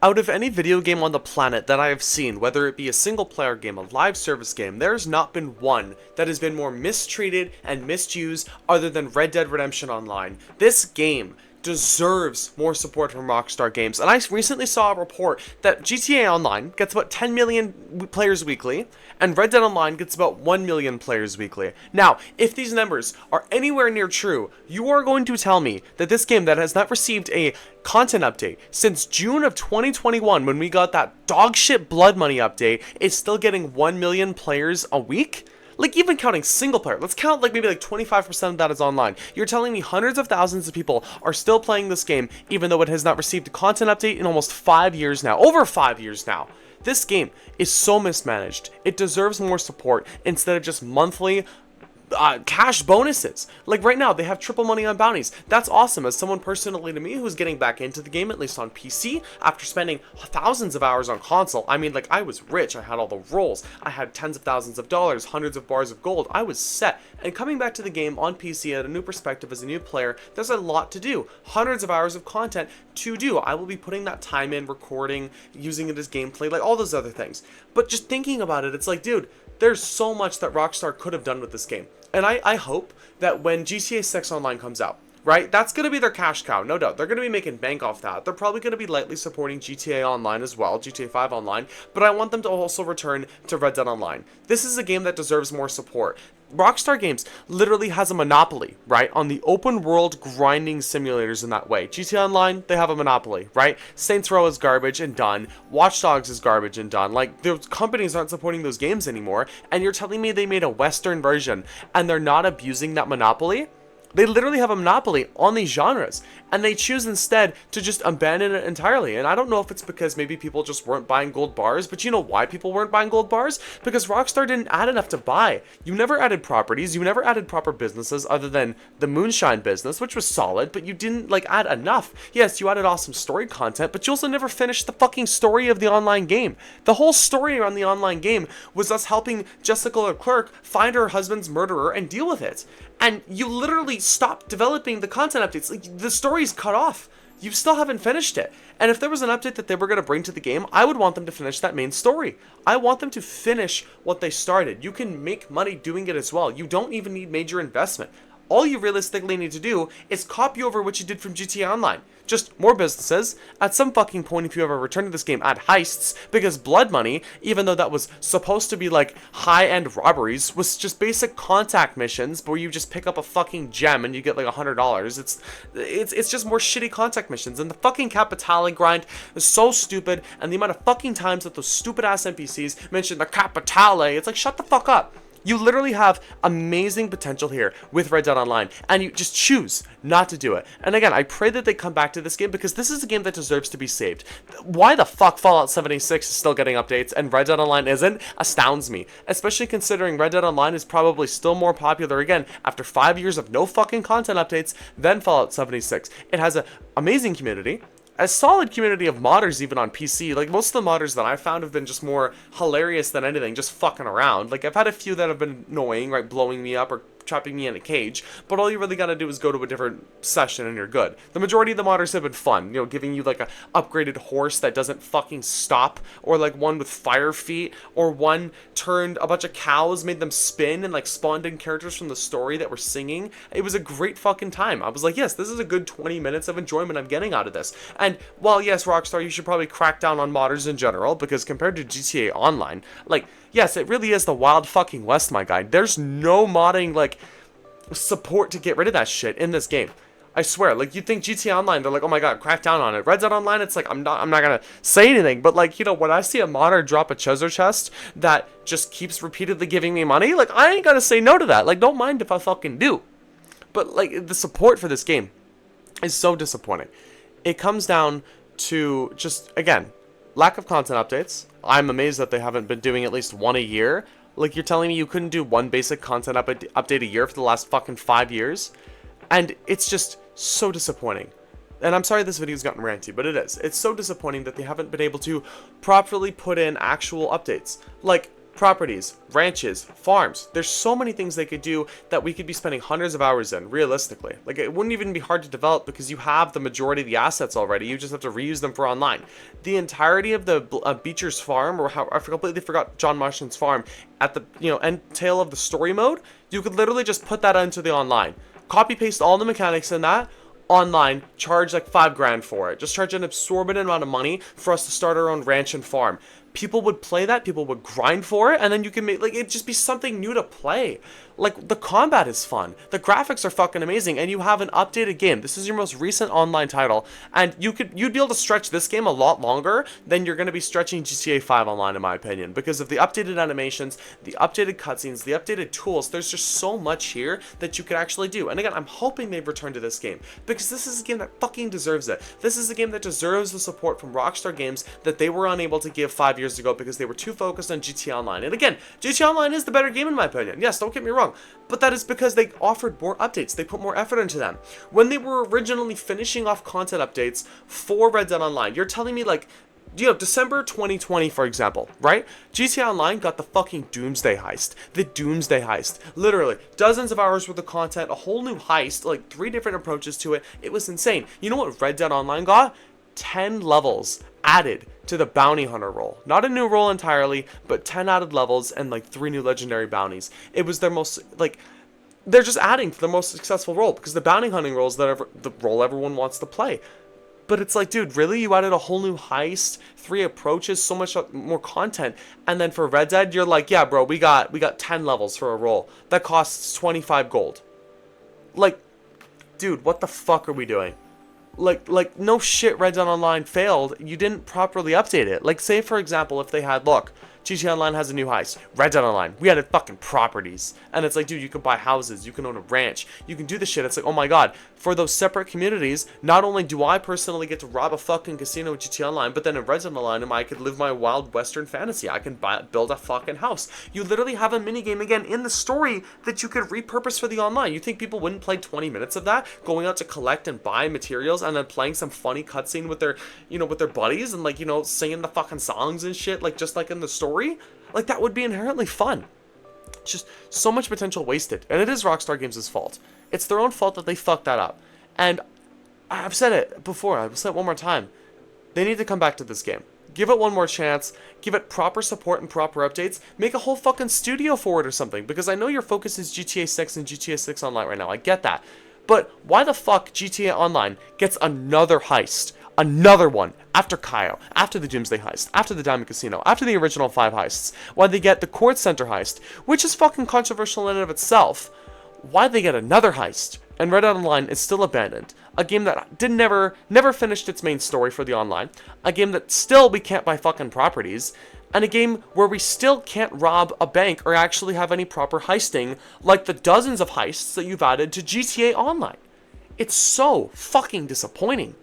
Out of any video game on the planet that I have seen, whether it be a single player game, a live service game, there's not been one that has been more mistreated and misused other than Red Dead Redemption Online. This game deserves more support from Rockstar Games. And I recently saw a report that GTA Online gets about 10 million players weekly, and Red Dead Online gets about 1 million players weekly. Now, if these numbers are anywhere near true, you are going to tell me that this game that has not received a content update since June of 2021, when we got that dogshit Blood Money update, is still getting 1 million players a week? Like, even counting single player, let's count like maybe like 25% of that is online. You're telling me hundreds of thousands of people are still playing this game even though it has not received a content update in almost 5 years now. Over 5 years now. This game is so mismanaged. It deserves more support instead of just monthly cash bonuses. Like right now, they have triple money on bounties. That's awesome. As someone personally to me who's getting back into the game, at least on PC, after spending thousands of hours on console. I mean, like, I was rich. I had all the rolls. I had tens of thousands of dollars, hundreds of bars of gold. I was set. And coming back to the game on PC at a new perspective as a new player, there's a lot to do. Hundreds of hours of content to do. I will be putting that time in, recording, using it as gameplay, like all those other things. But just thinking about it, it's like, dude, there's so much that Rockstar could have done with this game. And I hope that when GTA 6 Online comes out, right, that's going to be their cash cow, no doubt. They're going to be making bank off that. They're probably going to be lightly supporting GTA Online as well, GTA 5 Online, but I want them to also return to Red Dead Online. This is a game that deserves more support. Rockstar Games literally has a monopoly, right, on the open world grinding simulators in that way. GTA Online, they have a monopoly, right? Saints Row is garbage and done. Watch Dogs is garbage and done. Like, those companies aren't supporting those games anymore, and you're telling me they made a Western version and they're not abusing that monopoly? They literally have a monopoly on these genres, and they choose instead to just abandon it entirely. And I don't know if it's because maybe people just weren't buying gold bars, but you know why people weren't buying gold bars? Because Rockstar didn't add enough to buy. You never added properties, you never added proper businesses other than the Moonshine business, which was solid, but you didn't, like, add enough. Yes, you added awesome story content, but you also never finished the fucking story of the online game. The whole story around the online game was us helping Jessica Leclerc find her husband's murderer and deal with it. And you literally stopped developing the content updates. Like, the story's cut off. You still haven't finished it. And if there was an update that they were going to bring to the game, I would want them to finish that main story. I want them to finish what they started. You can make money doing it as well. You don't even need major investment. All you realistically need to do is copy over what you did from GTA Online. Just more businesses. At some fucking point, if you ever return to this game, add heists, because Blood Money, even though that was supposed to be like high-end robberies, was just basic contact missions where you just pick up a fucking gem and you get like $100. It's just more shitty contact missions. And the fucking Capitale grind is so stupid, and the amount of fucking times that those stupid-ass NPCs mention the Capitale, it's like, shut the fuck up. You literally have amazing potential here with Red Dead Online, and you just choose not to do it. And again, I pray that they come back to this game, because this is a game that deserves to be saved. Why the fuck Fallout 76 is still getting updates and Red Dead Online isn't astounds me, especially considering Red Dead Online is probably still more popular, again, after 5 years of no fucking content updates, than Fallout 76. It has an amazing community, a solid community of modders even on PC. Like, most of the modders that I found have been just more hilarious than anything, just fucking around. Like, I've had a few that have been annoying, right, blowing me up or trapping me in a cage, but all you really gotta do is go to a different session and you're good. The majority of the modders have been fun, you know, giving you like a upgraded horse that doesn't fucking stop, or like one with fire feet, or one turned a bunch of cows, made them spin, and like spawned in characters from the story that were singing. It was a great fucking time. I was like, yes, this is a good 20 minutes of enjoyment I'm getting out of this. And while yes, Rockstar, you should probably crack down on modders in general, because compared to GTA Online, like, yes, it really is the wild fucking west, my guy. There's no modding, like, support to get rid of that shit in this game. I swear, like, you'd think GTA Online, they're like, oh my god, crack down on it. Red Dead Online, it's like, I'm not gonna say anything, but like, you know, when I see a modder drop a treasure chest that just keeps repeatedly giving me money, like, I ain't gonna say no to that. Like, don't mind if I fucking do. But like, the support for this game is so disappointing. It comes down to just, again, lack of content updates. I'm amazed that they haven't been doing at least one a year. Like, you're telling me you couldn't do one basic content update a year for the last fucking 5 years? And it's just so disappointing. And I'm sorry this video's gotten ranty, but it is. It's so disappointing that they haven't been able to properly put in actual updates. Like, properties, ranches, farms. There's so many things they could do that we could be spending hundreds of hours in, realistically. Like, it wouldn't even be hard to develop because you have the majority of the assets already. You just have to reuse them for online. The entirety of the Beecher's farm, or how I completely forgot John Marston's farm, at the end tail of the story mode, you could literally just put that into the online. Copy paste all the mechanics in that online, charge like $5,000 for it. Just charge an exorbitant amount of money for us to start our own ranch and farm. People would play that, people would grind for it, and then you can make, like, it'd just be something new to play. Like, the combat is fun, the graphics are fucking amazing, and you have an updated game. This is your most recent online title, and you'd be able to stretch this game a lot longer than you're going to be stretching GTA 5 online, in my opinion, because of the updated animations, the updated cutscenes, the updated tools. There's just so much here that you could actually do. And again, I'm hoping they've returned to this game, because this is a game that fucking deserves it. This is a game that deserves the support from Rockstar Games that they were unable to give 5 years ago because they were too focused on GTA Online. And again, GTA Online is the better game in my opinion. Yes, don't get me wrong, but that is because they offered more updates. They put more effort into them. When they were originally finishing off content updates for Red Dead Online, you're telling me, like, December 2020, for example, right? GTA Online got the fucking Doomsday Heist. The Doomsday Heist. Literally, dozens of hours worth of content, a whole new heist, like 3 different approaches to it. It was insane. You know what Red Dead Online got? 10 levels added to the bounty hunter role. Not a new role entirely, but 10 added levels and like 3 new legendary bounties. It was their most, like, they're just adding to the most successful role because the bounty hunting role is the role everyone wants to play. But it's like, dude, really? You added a whole new heist, 3 approaches, so much more content, and then for Red Dead, you're like, yeah, bro, we got 10 levels for a role that costs 25 gold. Like, dude, what the fuck are we doing? Like, no shit, Red Dead Online failed. You didn't properly update it. Like, say, for example, if they had, look, GTA Online has a new heist. Red Dead Online, we added fucking properties. And it's like, dude, you can buy houses, you can own a ranch, you can do this shit. It's like, oh my god, for those separate communities, not only do I personally get to rob a fucking casino with GTA Online, but then in Red Dead Online, I could live my wild western fantasy. I can build a fucking house. You literally have a minigame again in the story that you could repurpose for the online. You think people wouldn't play 20 minutes of that, going out to collect and buy materials, and then playing some funny cutscene with their, with their buddies, and like, singing the fucking songs and shit, like, just like in the story? Like, that would be inherently fun. It's just so much potential wasted. And it is Rockstar Games' fault. It's their own fault that they fucked that up. And I've said it before, I've said it one more time. They need to come back to this game. Give it one more chance. Give it proper support and proper updates. Make a whole fucking studio for it or something. Because I know your focus is GTA 6 and GTA 6 Online right now. I get that. But why the fuck GTA Online gets another heist? Another one after Cayo, after the Doomsday Heist, after the Diamond Casino, after the original 5 heists. Why they get the Court Center heist, which is fucking controversial in and of itself. Why they get another heist, and Red Dead Online is still abandoned. A game that never finished its main story for the online. A game that still we can't buy fucking properties. And a game where we still can't rob a bank or actually have any proper heisting like the dozens of heists that you've added to GTA Online. It's so fucking disappointing.